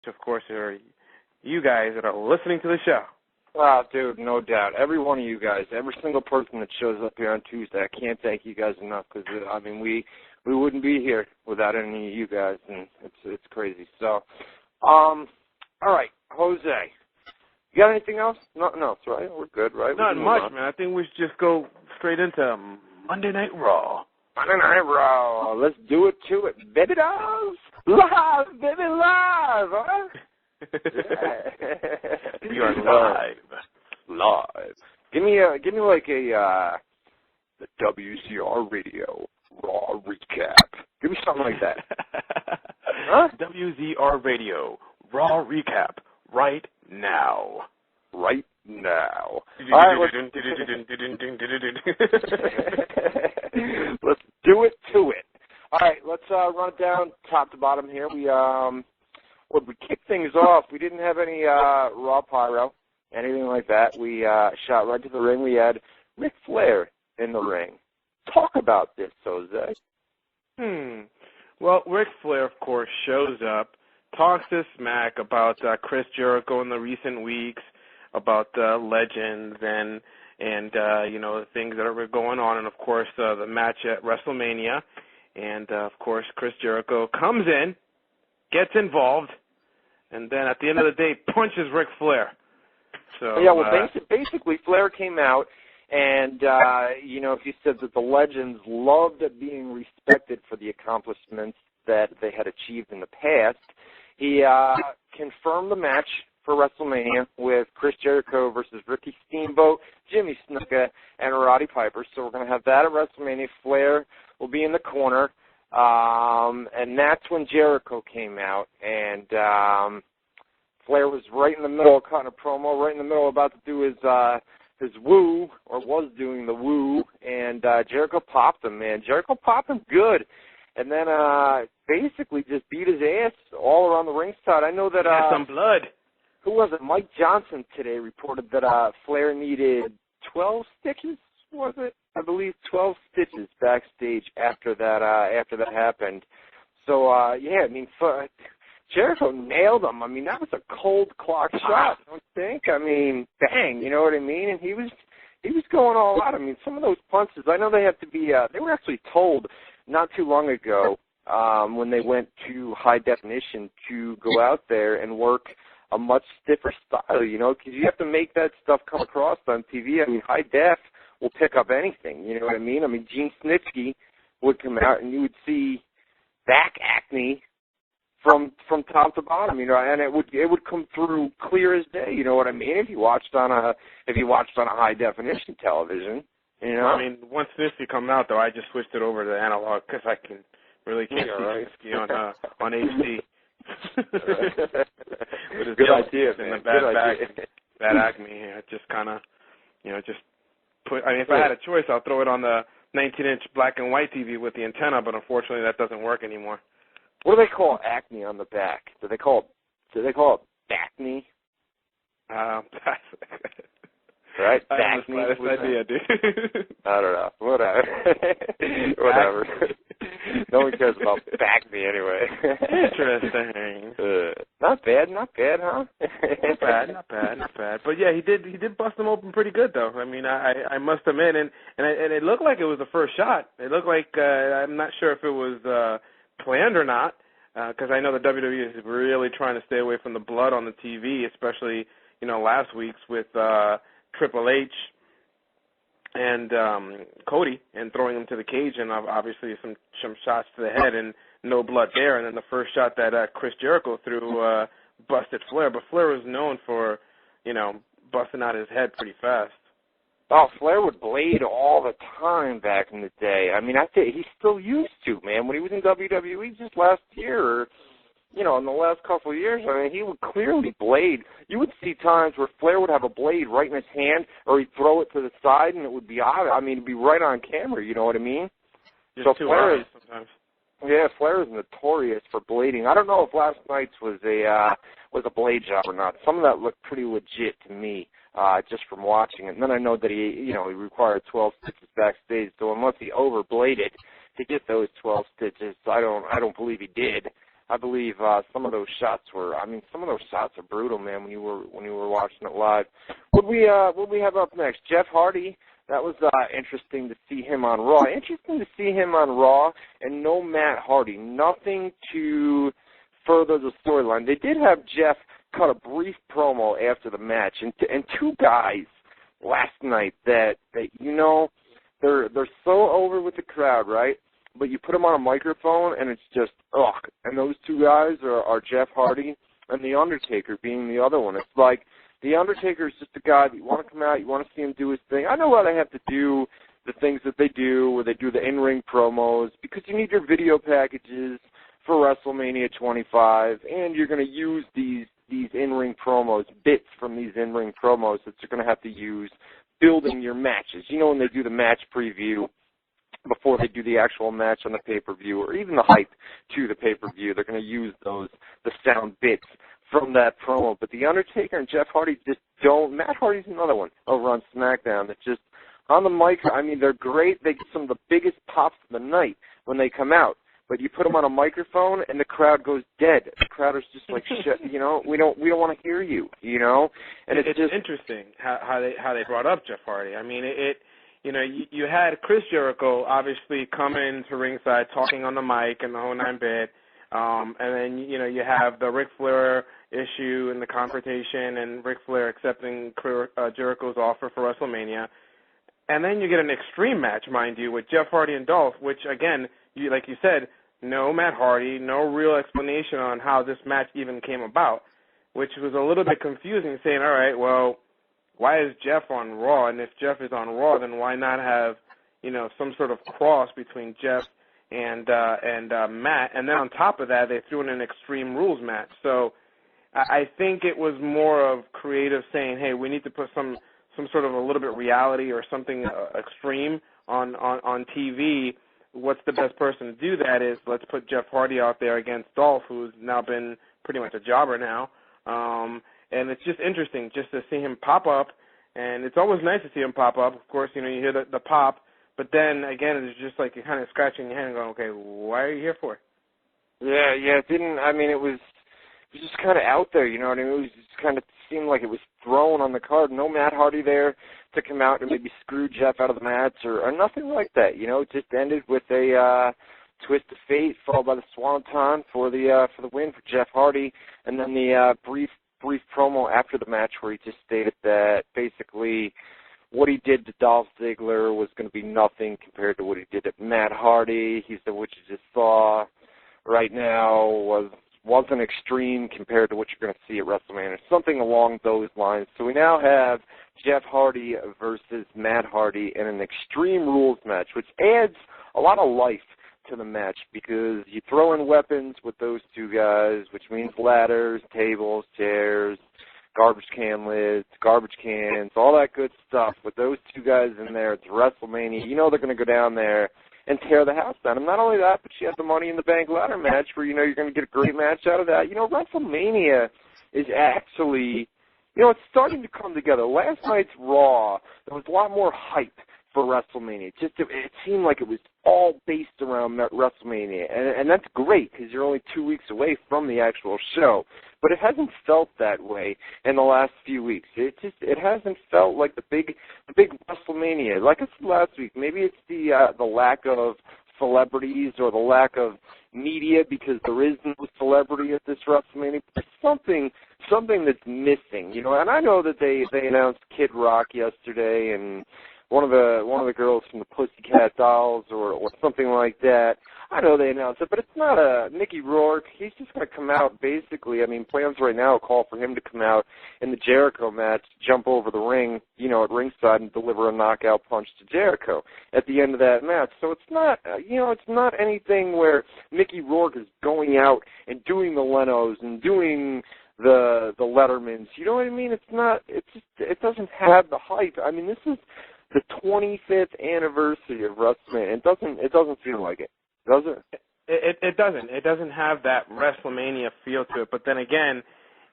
of course, are you guys that are listening to the show. Ah, dude, no doubt. Every one of you guys, every single person that shows up here on Tuesday, I can't thank you guys enough because, I mean, we wouldn't be here without any of you guys, and it's crazy. So, all right, Jose, you got anything else? Nothing else, right? We're good, right? Not much, man. I think we should just go straight into Monday Night Raw. Monday Night Raw. Let's do it to it, baby dolls. Live, baby, live, huh? We are live. Give me like a the WZR Radio Raw recap. Give me something like that. Huh? WZR Radio Raw recap right now. Right now. All right, let's do it to it. All right, let's run it down top to bottom here. We kick things off. We didn't have any Raw pyro, anything like that. We shot right to the ring. We had Ric Flair in the ring. Talk about this, Jose. Well, Ric Flair, of course, shows up, talks this smack about Chris Jericho in the recent weeks, about legends and you know, the things that are going on, and of course the match at WrestleMania, and of course Chris Jericho comes in, gets involved, and then at the end of the day punches Ric Flair. So yeah, well, basically Flair came out, and you know, he said that the legends loved being respected for the accomplishments that they had achieved in the past. He confirmed the match for WrestleMania with Chris Jericho versus Ricky Steamboat, Jimmy Snuka, and Roddy Piper. So we're going to have that at WrestleMania. Flair will be in the corner, and that's when Jericho came out, and Flair was right in the middle, cutting a promo, right in the middle, about to do his woo, or was doing the woo, and Jericho popped him, man. Jericho popped him good. And then basically just beat his ass all around the ringside. I know that some blood. Who was it? Mike Johnson today reported that Flair needed 12 stitches, was it? I believe 12 stitches backstage after that happened. So, yeah, I mean, Jericho nailed him. I mean, that was a cold clock shot, don't you think? I mean, bang, you know what I mean? And he was going all out. I mean, some of those punches, I know they have to be, they were actually told not too long ago when they went to high definition to go out there and work a much stiffer style, you know, because you have to make that stuff come across on TV. I mean, high def will pick up anything, you know what I mean? I mean, Gene Snitsky would come out and you would see back acne from top to bottom, you know, and it would come through clear as day, you know what I mean? If you watched on a high definition television, you know. I mean, once Snitsky come out though, I just switched it over to analog because I can't see Snitsky on HD. With his good idea, and man. the bad acme. I just kind of, you know, just put. I mean, if I had a choice, I'll throw it on the 19-inch black and white TV with the antenna, but unfortunately, that doesn't work anymore. What do they call acne on the back? Do they call it backney? Right? Backney. That's the idea, dude. I don't know. Whatever. Whatever. No one cares about backney anyway. Interesting. Not bad, huh? Not bad. But yeah, he did bust them open pretty good though. I mean, I must admit, and it looked like it was the first shot. It looked like I'm not sure if it was planned or not, because I know the WWE is really trying to stay away from the blood on the TV, especially, you know, last week's with Triple H and Cody, and throwing him to the cage, and obviously some shots to the head and no blood there. And then the first shot that Chris Jericho threw busted Flair, but Flair was known for, you know, busting out his head pretty fast. Oh, Flair would blade all the time back in the day. I mean, I think he's still used to, man. When he was in WWE just last year, or, you know, in the last couple of years, I mean, he would clearly blade. You would see times where Flair would have a blade right in his hand, or he'd throw it to the side, and it would be it'd be right on camera. You know what I mean? Just so Flair is sometimes. Yeah, Flair is notorious for blading. I don't know if last night's was a blade job or not. Some of that looked pretty legit to me, just from watching it. And then I know that he required 12 stitches backstage. So unless he overbladed to get those 12 stitches, I don't believe he did. I believe some of those shots are brutal, man. When you were watching it live. What we have up next? Jeff Hardy. That was interesting to see him on Raw. Interesting to see him on Raw, and no Matt Hardy. Nothing to further the storyline. They did have Jeff cut a brief promo after the match, and two guys last night that they're so over with the crowd, right? But you put them on a microphone, and it's just ugh. And those two guys are Jeff Hardy and The Undertaker being the other one. It's like The Undertaker is just a guy that you want to come out, you want to see him do his thing. I know why they have to do the things that they do, where they do the in-ring promos, because you need your video packages for WrestleMania 25, and you're going to use these in-ring promos, bits from these in-ring promos that you're going to have to use building your matches. You know, when they do the match preview before they do the actual match on the pay-per-view, or even the hype to the pay-per-view, they're going to use the sound bits from that promo. But The Undertaker and Jeff Hardy just don't. Matt Hardy's another one over on SmackDown that just, on the mic, I mean, they're great. They get some of the biggest pops of the night when they come out. But you put them on a microphone, and the crowd goes dead. The crowd is just like, shit, we don't want to hear you, And it's just interesting how they brought up Jeff Hardy. I mean, you had Chris Jericho obviously coming to ringside talking on the mic and the whole 9-bit, and then you have the Ric Flair issue and the confrontation, and Ric Flair accepting Jericho's offer for WrestleMania, and then you get an extreme match, mind you, with Jeff Hardy and Dolph, which again, like you said, no Matt Hardy, no real explanation on how this match even came about, which was a little bit confusing, saying, all right, well, why is Jeff on Raw? And if Jeff is on Raw, then why not have, some sort of cross between Jeff and Matt? And then on top of that, they threw in an Extreme Rules match. So I think it was more of creative saying, hey, we need to put some sort of a little bit reality or something extreme on TV. What's the best person to do that is let's put Jeff Hardy out there against Dolph, who's now been pretty much a jobber now. And it's just interesting just to see him pop up, and it's always nice to see him pop up. Of course, you hear the pop, but then, again, it's just like you're kind of scratching your head and going, okay, why are you here for? Yeah, it was just kind of out there, you know what I mean? It was just kind of seemed like it was thrown on the card. No Matt Hardy there to come out and maybe screw Jeff out of the match or nothing like that, It just ended with a twist of fate followed by the Swanton for the win for Jeff Hardy, and then the brief promo after the match where he just stated that basically what he did to Dolph Ziggler was going to be nothing compared to what he did to Matt Hardy. He said what you just saw right now wasn't extreme compared to what you're going to see at WrestleMania, something along those lines. So we now have Jeff Hardy versus Matt Hardy in an Extreme Rules match, which adds a lot of life to the match because you throw in weapons with those two guys, which means ladders, tables, chairs, garbage can lids, garbage cans, all that good stuff. With those two guys in there, it's WrestleMania. They're going to go down there and tear the house down. And not only that, but you have the Money in the Bank ladder match where you're going to get a great match out of that. WrestleMania is actually, it's starting to come together. Last night's Raw, there was a lot more hype for WrestleMania. It seemed like it was all based around WrestleMania, and that's great because you're only 2 weeks away from the actual show. But it hasn't felt that way in the last few weeks. It hasn't felt like the big WrestleMania. Like I said last week, maybe it's the lack of celebrities or the lack of media because there is no celebrity at this WrestleMania. There's something that's missing, And I know that they announced Kid Rock yesterday and one of the girls from the Pussycat Dolls or something like that. I know they announced it, but it's not Mickey Rourke. He's just going to come out basically. Plans right now call for him to come out in the Jericho match, jump over the ring, at ringside and deliver a knockout punch to Jericho at the end of that match. So it's not, it's not anything where Mickey Rourke is going out and doing the Lenos and doing the Lettermans. You know what I mean? It's not. It doesn't have the hype. This is the 25th anniversary of WrestleMania. It doesn't feel like it, does it? It doesn't. It doesn't have that WrestleMania feel to it. But then again,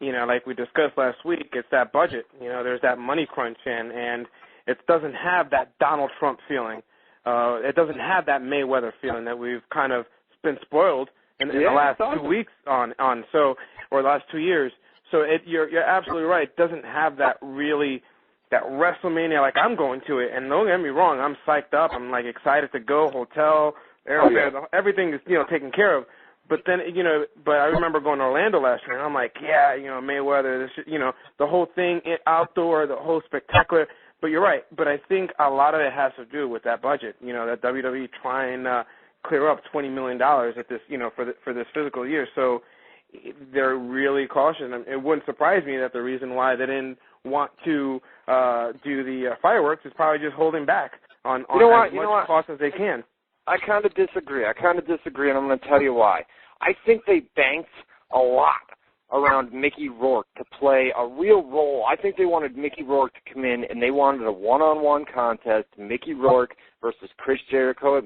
like we discussed last week, it's that budget. There's that money crunch, and it doesn't have that Donald Trump feeling. It doesn't have that Mayweather feeling that we've kind of been spoiled in the last 2 weeks or the last 2 years. So you're absolutely right. It doesn't have that WrestleMania like I'm going to it. And don't get me wrong, I'm psyched up. I'm like excited to go. Hotel, airfare, everything is taken care of. But then but I remember going to Orlando last year, and I'm like, Mayweather, the whole thing outdoor, the whole spectacular. But you're right. But I think a lot of it has to do with that budget. That WWE trying to clear up $20 million at this, for this physical year. So they're really cautious. And it wouldn't surprise me that the reason why they didn't want to do the fireworks is probably just holding back on as much cost as they can. I kind of disagree, and I'm going to tell you why. I think they banked a lot around Mickey Rourke to play a real role. I think they wanted Mickey Rourke to come in, and they wanted a one-on-one contest, Mickey Rourke versus Chris Jericho at